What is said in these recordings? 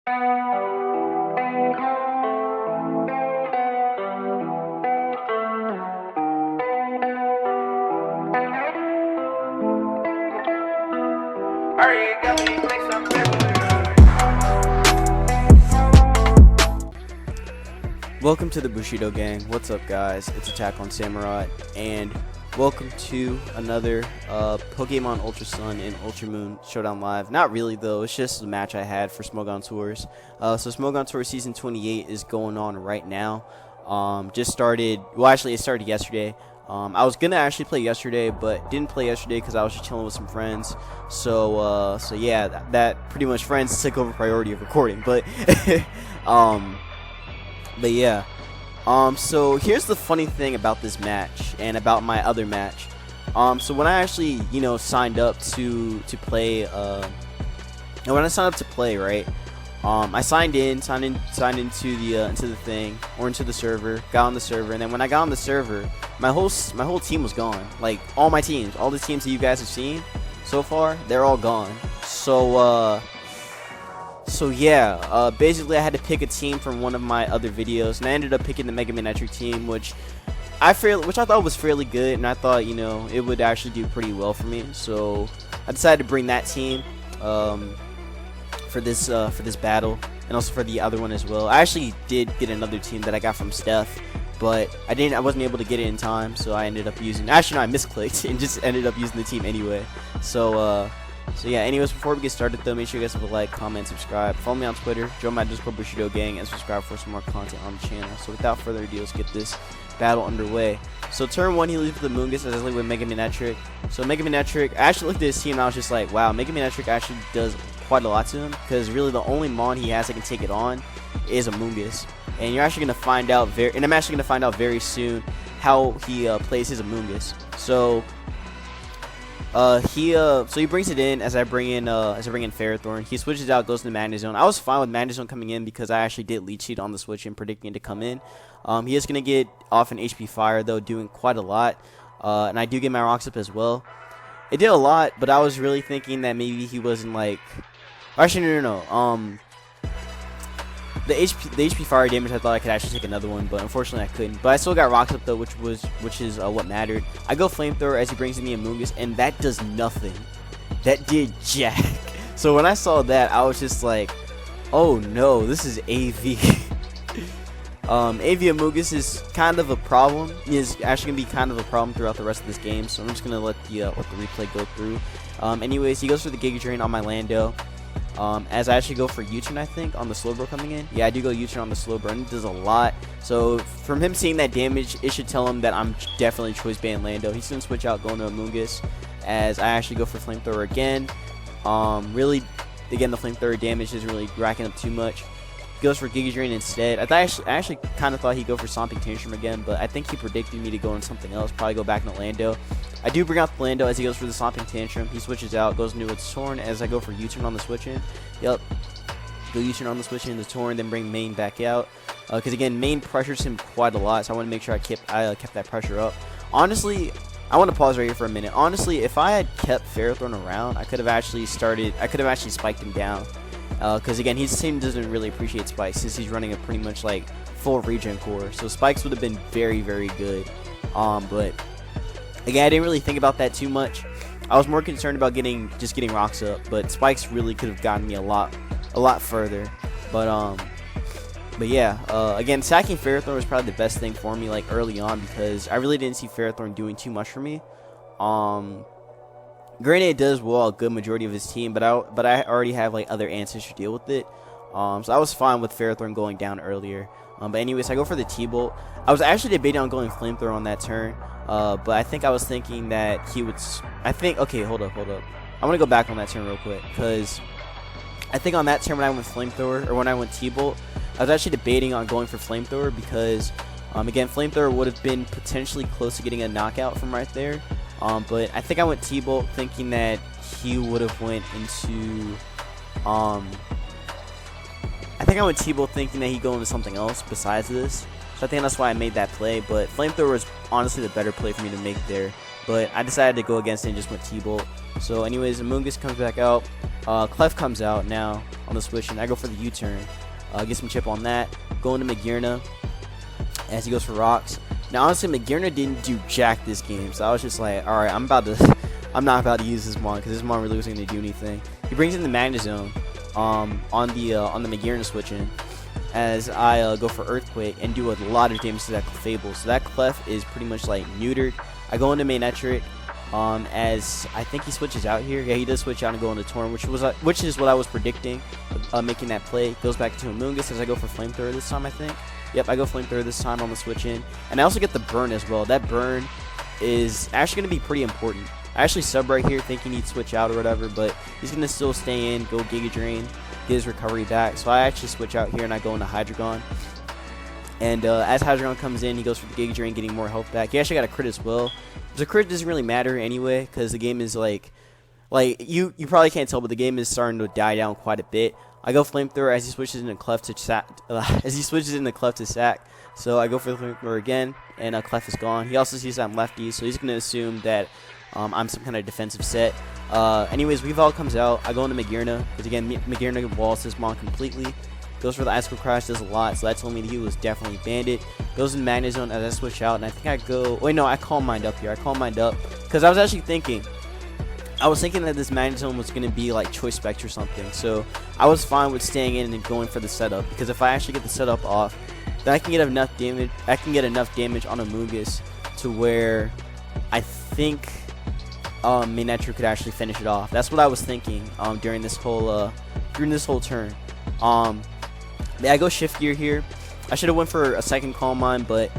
Welcome to the Bushido Gang. What's up, guys? It's Attack on Samurai, and welcome to another Pokemon Ultra Sun and Ultra Moon Showdown Live. Not really, though. It's just a match I had for Smogon Tours. So Smogon Tours Season 28 is going on right now. Just started. Well, actually, it started yesterday. I was gonna actually play yesterday, but didn't play yesterday because I was just chilling with some friends. So yeah, that pretty much friends took over priority of recording. But But yeah, so here's the funny thing about this match and about my other match. So when I actually, signed up to play, when I signed up to play, right? I signed into the thing, or into the server, got on the server, and then when I got on the server, my whole team was gone. Like all my teams, all the teams that you guys have seen so far, they're all gone. So yeah, basically I had to pick a team from one of my other videos, and I ended up picking the Mega Man team, which I thought was fairly good, and I thought it would actually do pretty well for me. So I decided to bring that team for this battle, and also for the other one as well. I actually did get another team that I got from Steph, but I wasn't able to get it in time, so I ended up using. Actually, no, I misclicked and just ended up using the team anyway. So yeah, anyways, before we get started though, make sure you guys have a like, comment, subscribe, follow me on Twitter, join my Discord Bushido Gang, and subscribe for some more content on the channel. So without further ado, let's get this battle underway. So turn 1, he leads with the Moongus as I lead with Mega Man. So Mega Man, I actually looked at his team and I was just like, wow, Mega Man actually does quite a lot to him, because really the only Mon he has that can take it on is a Moongus. And you're actually gonna find out I'm actually gonna find out very soon how he plays his Amoongus. So he brings it in as I bring in Ferrothorn. He switches out, goes to the Magnezone. I was fine with Magnezone coming in because I actually did lead sheet on the switch and predicting it to come in. He is gonna get off an HP Fire though, doing quite a lot. And I do get my rocks up as well. It did a lot, but I was really thinking that maybe he wasn't like. Actually, no. The HP fire damage, I thought I could actually take another one, but unfortunately I couldn't. But I still got rocks up though, which is what mattered. I go flamethrower as he brings me a Moongus, and that does nothing. That did jack. So when I saw that, I was just like, oh no, this is AV. AV Amoongus is kind of a problem. Is actually gonna be kind of a problem throughout the rest of this game. So I'm just gonna let the replay go through. Anyways, he goes for the Giga Drain on my Lando. As I actually go for U-turn, I think, on the Slowbro coming in. Yeah, I do go U-turn on the Slowbro, and it does a lot. So from him seeing that damage, it should tell him that I'm definitely choice band Lando. He's going to switch out, going to Amoongus, as I actually go for Flamethrower again. Really, again, the Flamethrower damage isn't really racking up too much. Goes for Giga Drain instead. I actually kind of thought he'd go for Stomping Tantrum again, but I think he predicted me to go in something else, probably go back into Lando. I do bring out the Lando as he goes for the Stomping Tantrum. He switches out, goes into its Torn as I go for U-turn on the switch in. Yep. Go U-turn on the switch in, the Torn, then bring Main back out. Because again, Main pressures him quite a lot, so I want to make sure I kept that pressure up. Honestly, I want to pause right here for a minute. Honestly, if I had kept Ferrothorn around, I could have actually spiked him down. Because again, his team doesn't really appreciate spikes since he's running a pretty much like full regen core. So spikes would have been very, very good. But again, I didn't really think about that too much. I was more concerned about just getting rocks up. But spikes really could have gotten me a lot further. But yeah, again, sacking Ferrothorn was probably the best thing for me like early on, because I really didn't see Ferrothorn doing too much for me. Granted, it does well a good majority of his team, but I already have like other answers to deal with it. So I was fine with Ferrothorn going down earlier. But anyways, I go for the T-Bolt. I was actually debating on going Flamethrower on that turn, but I think I was thinking that he would. Okay, hold up. I want to go back on that turn real quick, because I think on that turn when I went Flamethrower, or when I went T-Bolt, I was actually debating on going for Flamethrower because, again, Flamethrower would have been potentially close to getting a knockout from right there. But I think I went T-Bolt thinking that he would have went into, I think I went T-Bolt thinking that he'd go into something else besides this. So I think that's why I made that play. But Flamethrower was honestly the better play for me to make there. But I decided to go against it and just went T-Bolt. So anyways, Amoongus comes back out. Clef comes out now on the switch, and I go for the U-turn. Get some chip on that. Go into Magirna as he goes for rocks. Now, honestly, Magirna didn't do jack this game, so I was just like, all right, I'm not about to use this mon because this mon really wasn't going to do anything. He brings in the Magnezone on the Magirna switch in as I go for Earthquake and do a lot of damage to that Clefable. So that Clef is pretty much like neutered. I go into Manectric as I think he switches out here. Yeah, he does switch out and go into Torn, which is what I was predicting, making that play. Goes back to Amoonguss as I go for Flamethrower this time, I think. Yep, I go Flamethrower this time on the switch in. And I also get the burn as well. That burn is actually going to be pretty important. I actually sub right here thinking he'd switch out or whatever, but he's going to still stay in, go Giga Drain, get his recovery back. So I actually switch out here and I go into Hydreigon. And as Hydreigon comes in, he goes for the Giga Drain, getting more health back. He actually got a crit as well. The crit doesn't really matter anyway, because the game is like you probably can't tell, but the game is starting to die down quite a bit. I go Flamethrower as he switches into Clef to sack. So I go for the Flamethrower again, and Clef is gone. He also sees that I'm lefty, so he's going to assume that I'm some kind of defensive set. Anyways, Weavile comes out. I go into Magirna, because again, Magirna walls this mon completely. Goes for the Icicle Crash, does a lot, so that told me that he was definitely banded. Goes in Magnezone as I switch out, and I think I go... Wait, no, I Calm Mind up here. I Calm Mind up, because I was actually thinking... I was thinking that this Magnezone was going to be like Choice Specs or something, so I was fine with staying in and going for the setup, because if I actually get the setup off, then I can get enough damage. I can get enough damage on Amoonguss to where I think Manectric could actually finish it off. That's what I was thinking during this whole turn. Yeah, I go Shift Gear here. I should have went for a second Calm Mind, but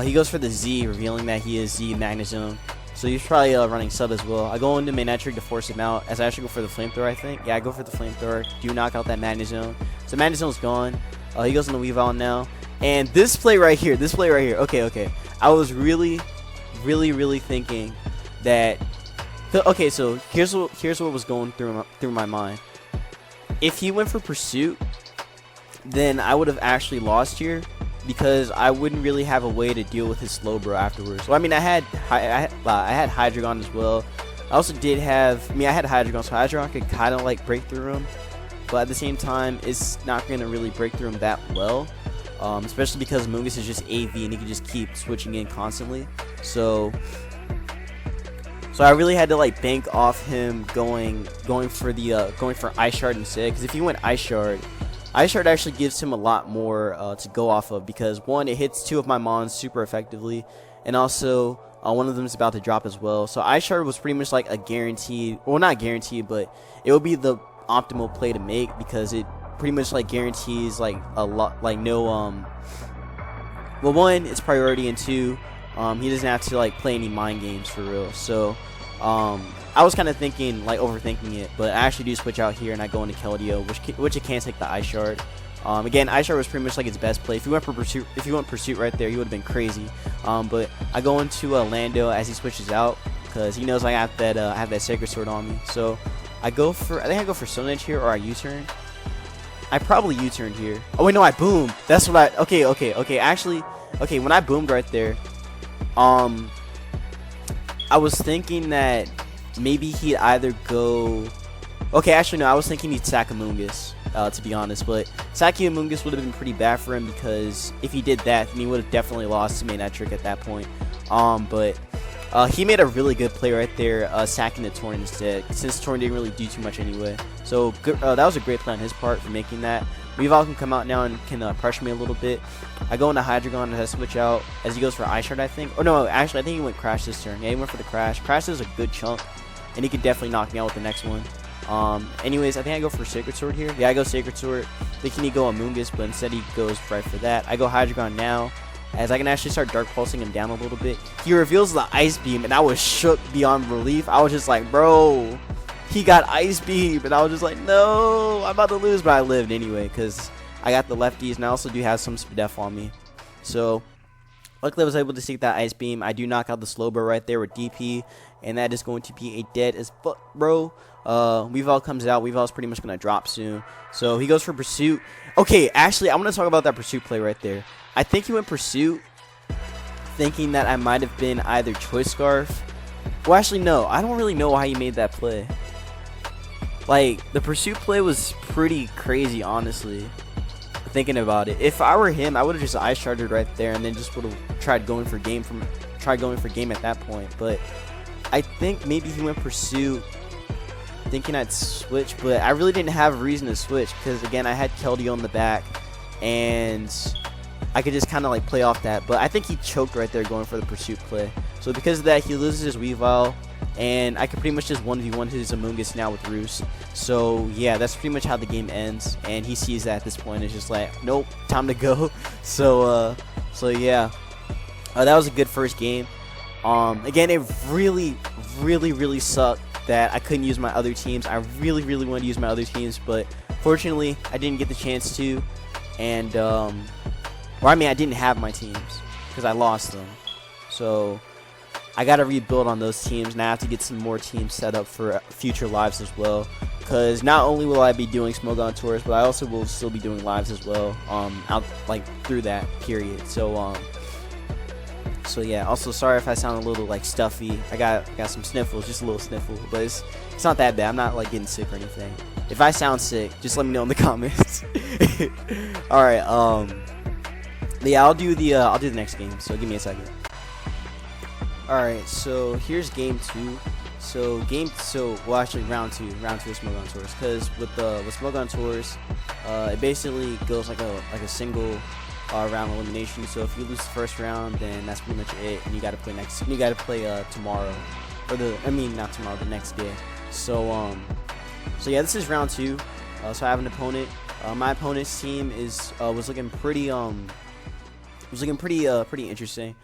he goes for the Z, revealing that he is Z Magnezone. So he's probably running sub as well. I go into Manectric to force him out, as I actually go for the Flamethrower, I think. Yeah, I go for the Flamethrower. Do knock out that Magnezone. So Magnezone's gone. He goes into Weavile now. And this play right here. Okay. I was really thinking that... Okay, so here's what was going through my mind. If he went for Pursuit, then I would have actually lost here, because I wouldn't really have a way to deal with his Slowbro afterwards. Well, I mean, I had Hydreigon as well. I also did have... I had Hydreigon, so Hydreigon could kind of like break through him, but at the same time, it's not going to really break through him that well, especially because Amoonguss is just AV and he can just keep switching in constantly. So I really had to like bank off him going for Ice Shard instead, because if he went Ice Shard actually gives him a lot more to go off of, because one, it hits two of my mons super effectively, and also one of them is about to drop as well. So Ice Shard was pretty much like a guaranteed, well, not guaranteed, but it would be the optimal play to make, because it pretty much like guarantees like a lot, like no well, one, it's priority, and two, he doesn't have to like play any mind games for real. So I was kind of thinking, like, overthinking it, but I actually do switch out here and I go into Keldeo, which it can take the Ice Shard. Again, Ice Shard was pretty much like its best play. If you went Pursuit right there, he would have been crazy. But I go into Lando as he switches out, because he knows I have that Sacred Sword on me. So I think I go for Stone Edge here, or I U-turn. I probably U-turned here. Oh wait, no, I boomed. That's what okay. Actually, when I boomed right there, I was thinking that maybe he'd either go... Okay, actually, no, I was thinking he'd sack Amoonguss, to be honest. But sacking Amoonguss would have been pretty bad for him, because if he did that, then he would have definitely lost to Manectric at that point. But he made a really good play right there, sacking the Torn instead, since Torn didn't really do too much anyway. So that was a great play on his part for making that. Weavile can come out now and can pressure me a little bit. I go into Hydreigon as I switch out, as he goes for Ice Shard, I think. Oh no, actually, I think he went Crash this turn. Yeah, he went for the Crash. Crash is a good chunk, and he could definitely knock me out with the next one. Anyways, I think I go for Sacred Sword here. Yeah, I go Sacred Sword. Thinking he'd go Amoonguss, but instead he goes right for that. I go Hydreigon now, as I can actually start Dark Pulsing him down a little bit. He reveals the Ice Beam, and I was shook beyond relief. I was just like, bro, he got Ice Beam, and I was just like, no, I'm about to lose, but I lived anyway, because I got the lefties, and I also do have some Spadef on me. So luckily I was able to take that Ice Beam. I do knock out the Slowbro right there with DP, and that is going to be a dead as fuck, bro. Weavile comes out. Weavile's pretty much going to drop soon. So he goes for Pursuit. Okay, actually, I want to talk about that Pursuit play right there. I think he went Pursuit thinking that I might have been either Choice Scarf. Well, actually, no. I don't really know how he made that play. Like, the pursuit play was pretty crazy, honestly, thinking about it. If I were him, I would have just ice charged right there and then just would have tried going for game at that point. But I think maybe he went pursuit thinking I'd switch, but I really didn't have a reason to switch because, again, I had Keldeo in the back and I could just kind of like play off that. But I think he choked right there going for the pursuit play. So because of that, he loses his Weavile, and I can pretty much just 1v1 his Amoonguss now with Roost. So yeah, that's pretty much how the game ends, and he sees that at this point. It's just like, nope, time to go. So yeah, that was a good first game. Again, it really sucked that I couldn't use my other teams. I really wanted to use my other teams, but fortunately I didn't get the chance to. And I didn't have my teams because I lost them. So I got to rebuild on those teams, and I have to get some more teams set up for future lives as well. Because not only will I be doing Smogon tours, but I also will still be doing lives as well. Out like through that period. So yeah. Also, sorry if I sound a little like stuffy. I got some sniffles, just a little sniffle, but it's not that bad. I'm not like getting sick or anything. If I sound sick, just let me know in the comments. All right. Yeah, I'll do the next game. So give me a second. Alright, so here's game 2. Well, actually round 2 of Smogon Tours, because with Smogon Tours, it basically goes like a single round elimination. So if you lose the first round, then that's pretty much it, and you got to play tomorrow, or not tomorrow, the next day. So yeah, this is round 2. So I have an opponent. My opponent's team was looking pretty interesting.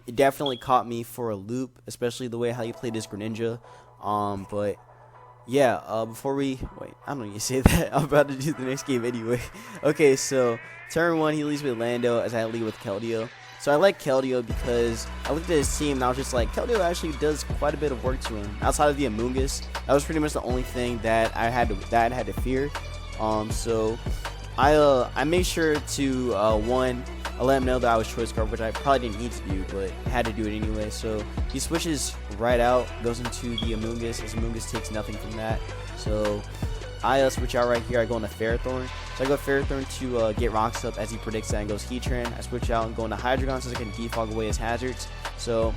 It definitely caught me for a loop, especially the way how you played this Greninja. But yeah, before we wait, I don't know you say that. I'm about to do the next game anyway. Okay, so turn 1, he leads with Lando as I lead with Keldeo. So I like Keldeo because I looked at his team and I was just like, Keldeo actually does quite a bit of work to him. Outside of the Amoonguss, that was pretty much the only thing that I had to fear. So I made sure to I let him know that I was choice guard, which I probably didn't need to do, but had to do it anyway. So he switches right out, goes into the Amoonguss. His Amoonguss takes nothing from that. So I switch out right here. I go into Ferrothorn. So I go Ferrothorn to get rocks up as he predicts that and goes Heatran. I switch out and go into Hydreigon so I can defog away his hazards. So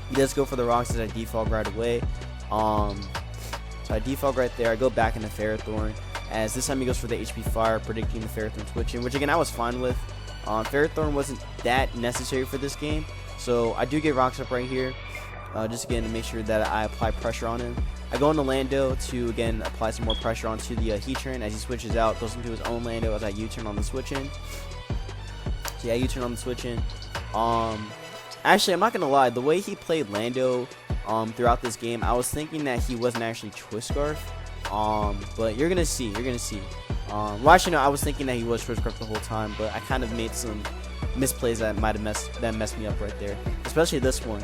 he does go for the rocks as I defog right away. So I defog right there. I go back into Ferrothorn as this time he goes for the HP Fire, predicting the Ferrothorn switching, which again I was fine with. Ferrothorn wasn't that necessary for this game, so I do get rocks up right here, just again to make sure that I apply pressure on him. I go into Lando to again apply some more pressure onto the Heatran as he switches out, goes into his own Lando as I U-turn on the switch in. So yeah, U-turn on the switch in. Actually, I'm not gonna lie, the way he played Lando throughout this game, I was thinking that he wasn't actually Twist Scarf. But you're gonna see. Well, actually, no, I was thinking that he was Twist Scarf the whole time, but I kind of made some misplays that might have messed me up right there, especially this one.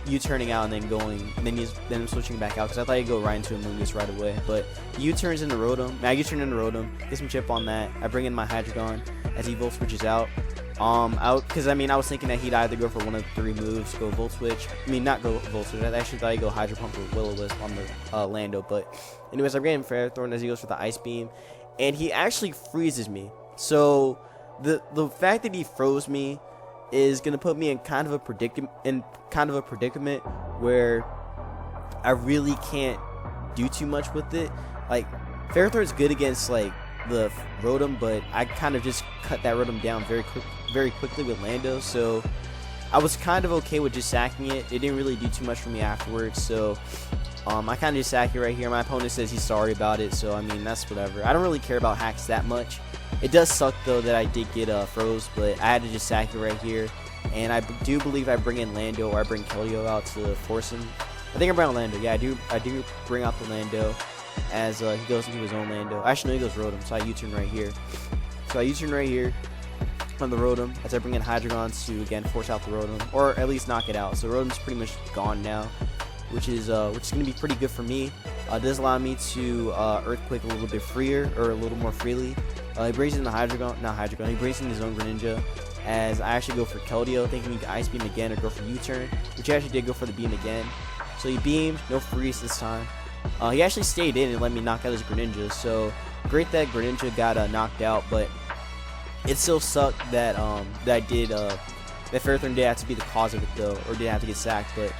U-turning out and then going, and then I'm switching back out because I thought he'd go right into Amoonguss right away. But U-turns into Rotom. Now U-turn into Rotom, get some chip on that. I bring in my Hydreigon as he Volt Switches out. Because I was thinking that he'd either go for one of the 3 moves, go Volt Switch. Not go Volt Switch. I actually thought he'd go Hydro Pump or Will-O-Wisp on the Lando. But anyways, I bring in Ferrothorn as he goes for the Ice Beam, and he actually freezes me. So the fact that he froze me is gonna put me in kind of a predicament where I really can't do too much with it. Like Ferrothorn is good against like the Rotom, but I kind of just cut that Rotom down very quickly with Lando, so I was kind of okay with just sacking it. It didn't really do too much for me afterwards, so I kind of just sack it right here. My opponent says he's sorry about it, so that's whatever. I don't really care about hacks that much. It does suck though that I did get froze, but I had to just sack it right here. And I do believe I bring in Lando, or I bring Keldeo out to force him. I think I bring out Lando. Yeah, I do bring out the Lando as he goes into his own Lando. Actually, no, he goes Rotom, so I U-turn right here. So I U-turn right here on the Rotom as I bring in Hydreigon to again force out the Rotom, or at least knock it out. So Rotom's pretty much gone now, which is going to be pretty good for me. It does allow me to Earthquake a little bit freer, or a little more freely. He brings in the Hydreigon, he brings in his own Greninja, as I actually go for Keldeo, thinking he could Ice Beam again or go for U-turn, which he actually did go for the Beam again. So he beamed, no freeze this time. He actually stayed in and let me knock out his Greninja. So great that Greninja got knocked out, but it still sucked that that Ferrothorn did have to be the cause of it though, or did have to get sacked. But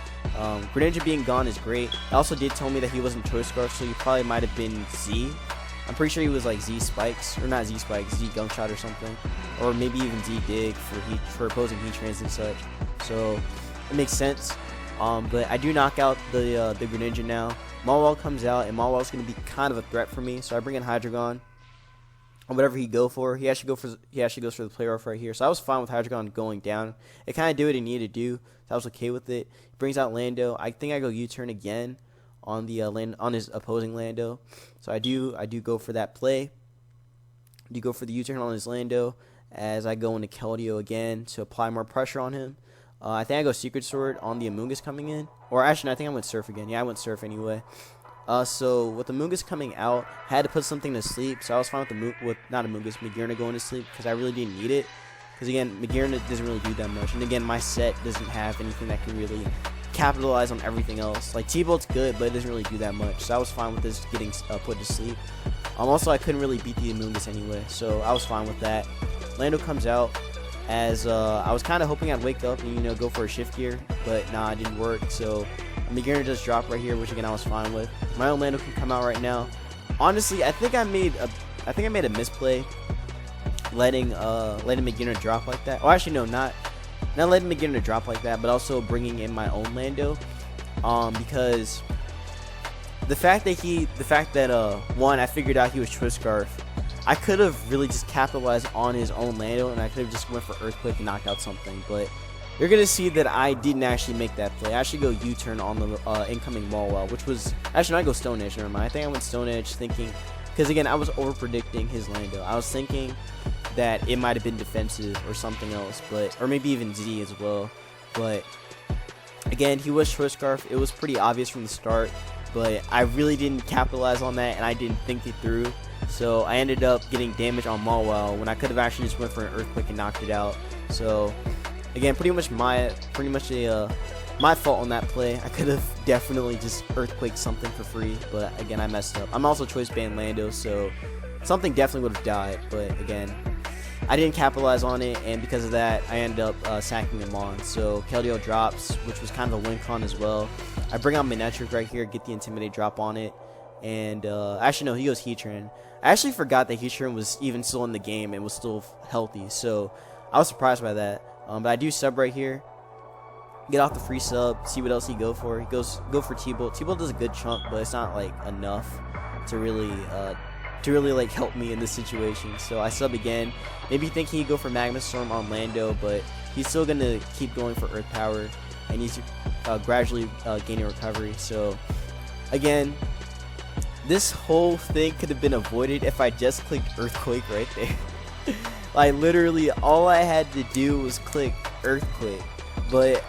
Greninja being gone is great. It also did tell me that he wasn't Choice Scarf, so he probably might have been Z. I'm pretty sure he was like Z Spikes, or not Z Spikes, Z Gunshot or something, or maybe even Z Dig for opposing heat trans and such. So it makes sense. But I do knock out the Greninja now. Mawile comes out, and Mawile is going to be kind of a threat for me. So I bring in Hydreigon. Or whatever he go for, he actually goes for the play rough right here. So I was fine with Hydreigon going down. It kind of did what it needed to do. So I was okay with it. He brings out Lando. I think I go U-turn again on the on his opposing Lando. So I do go for that play. I do go for the U-turn on his Lando as I go into Keldeo again to apply more pressure on him. I think I go Secret Sword on the Amoonguss coming in. Or actually, no, I think I went Surf again. Yeah, I went Surf anyway. So with the Amoonguss coming out, I had to put something to sleep. So I was fine with not Amoonguss, Magearna going to sleep because I really didn't need it. Because again, Magearna doesn't really do that much, and again, my set doesn't have anything that can really capitalize on everything else. Like T-Bolt's good, but it doesn't really do that much. So I was fine with this getting put to sleep. Also, I couldn't really beat the Amoonguss anyway, so I was fine with that. Lando comes out as I was kind of hoping I'd wake up and go for a shift gear, but nah, it didn't work. So Magearna just dropped right here, which again I was fine with. My own Lando can come out right now. Honestly, I think I made a misplay letting Magearna drop like that. Oh, actually no, not letting Magearna drop like that, but also bringing in my own Lando, because the fact that one, I figured out he was Twist Scarf. I could have really just capitalized on his own Lando, and I could have just went for Earthquake and knocked out something, but you're going to see that I didn't actually make that play. I actually go U-turn on the incoming Mawile, which was... Actually, no, I go Stone Edge, never mind. I think I went Stone Edge thinking... Because, again, I was over-predicting his Lando. I was thinking that it might have been defensive or something else, but... Or maybe even Z as well. But, again, he was Twist Scarf. It was pretty obvious from the start, but I really didn't capitalize on that, and I didn't think it through. So I ended up getting damage on Mawile when I could have actually just went for an Earthquake and knocked it out. So... Again, pretty much my fault on that play. I could have definitely just Earthquake something for free, but again, I messed up. I'm also Choice Band Lando, so something definitely would have died, but again, I didn't capitalize on it, and because of that, I ended up sacking him on. So Keldeo drops, which was kind of a win con as well. I bring out Manectric right here, get the Intimidate drop on it, and actually no, he goes Heatran. I actually forgot that Heatran was even still in the game and was still healthy, so I was surprised by that. But I do sub right here, get off the free sub, see what else he go for. He go for T-Bolt. T-Bolt does a good chunk, but it's not like enough to really like help me in this situation. So I sub again. Maybe thinking he'd go for Magma Storm on Lando, but he's still gonna keep going for Earth Power, and he's gradually gaining recovery. So again, this whole thing could have been avoided if I just clicked Earthquake right there. Like, literally, all I had to do was click Earthquake, but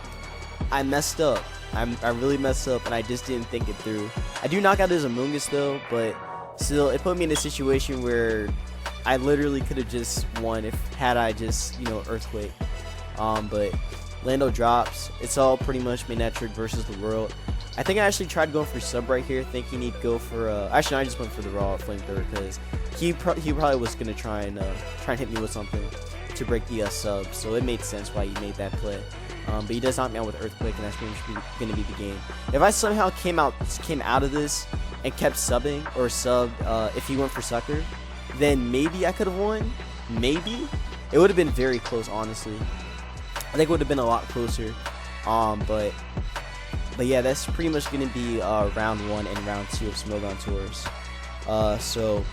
I messed up. I really messed up, and I just didn't think it through. I do knock out his Amoonguss, though, but still, it put me in a situation where I literally could have just won had I just, Earthquake. But Lando drops. It's all pretty much Manectric versus the world. I think I actually tried going for sub right here, thinking he'd go for actually no, I just went for the raw flamethrower because he probably was gonna try and hit me with something to break the sub, so it made sense why he made that play. But he does knock me out with Earthquake, and that's pretty much gonna be the game. If I somehow came out of this and kept subbing or subbed if he went for Sucker, then maybe I could have won. Maybe it would have been very close, honestly. I think it would have been a lot closer. But yeah, that's pretty much going to be round 1 and round 2 of Smogon Tours. So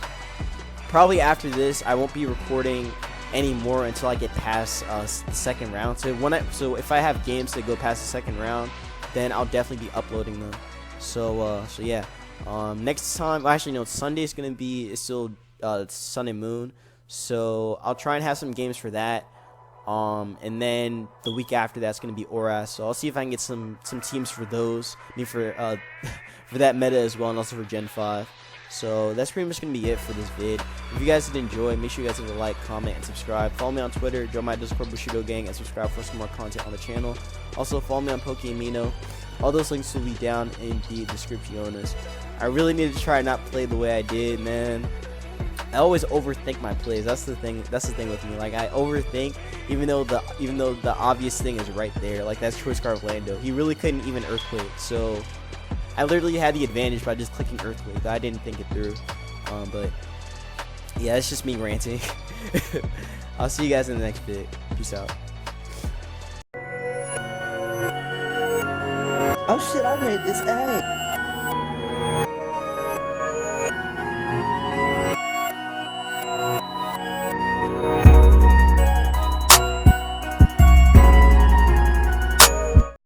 probably after this, I won't be recording anymore until I get past the second round. So if I have games that go past the second round, then I'll definitely be uploading them. So yeah. Next time, actually no, Sunday is going to be it's still Sun and Moon. So I'll try and have some games for that. And then the week after that's going to be Oras, so I'll see if I can get some teams for those. I mean for that meta as well, and also for Gen 5. So that's pretty much going to be it for this vid. If you guys did enjoy, make sure you guys leave a like, comment, and subscribe. Follow me on Twitter, join my Discord Bushido gang, and subscribe for some more content on the channel. Also follow me on Pokeamino. All those links will be down in the description on this. I really need to try not play the way I did, man. I always overthink my plays. That's the thing with me. Like, I overthink, even though the obvious thing is right there. Like, that's choice scarf Lando. He really couldn't even earthquake. So I literally had the advantage by just clicking earthquake. I didn't think it through. But yeah, it's just me ranting. I'll see you guys in the next vid. Peace out. Oh shit, I made this egg.